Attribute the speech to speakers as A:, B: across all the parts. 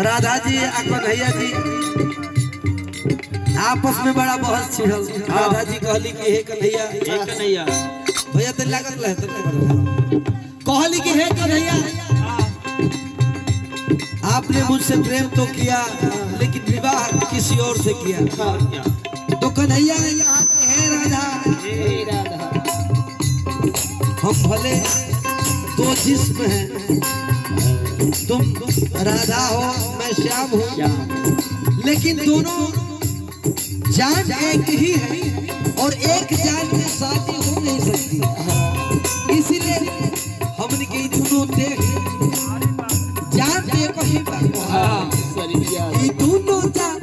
A: राधा जी कन्हैया जी आपस में बड़ा बहस छिड़ल। राधा जी कहली कि हे कन्हैया भैया तो लागत रहे कहली कि हे कन्हैया आपने मुझसे प्रेम तो किया लेकिन विवाह किसी और से किया। तो कन्हैया ने कहा हे राधा हम भले दो जिस्म हैं, तुम राधा हो मैं श्याम हूँ, लेकिन दोनों जान एक ही है और एक जान में शादी हो नहीं सकती। इसीलिए हमने कही दोनों देख जान एक ही बात दोनों जान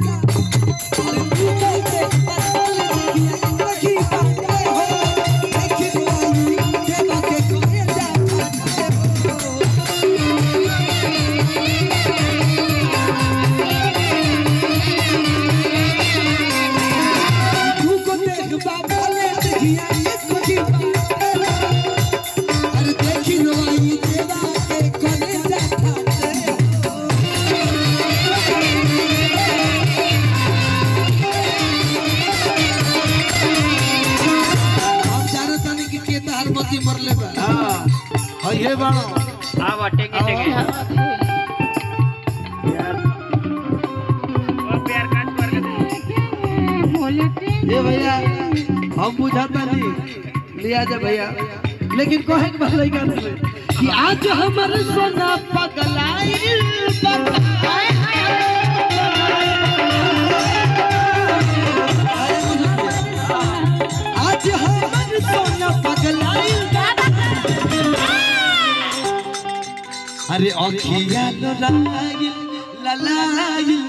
A: मरले बा हां ये बाणो आ वाटे के टेके यार वो प्यार काट कर बोलते ये भैया हम बुझाता नहीं लिया जा भैया, लेकिन कहे के भलाई का नहीं कि आज हमर सोना पगलाइल आज हमर सोना पगलाइल अरे अखिया ललाइल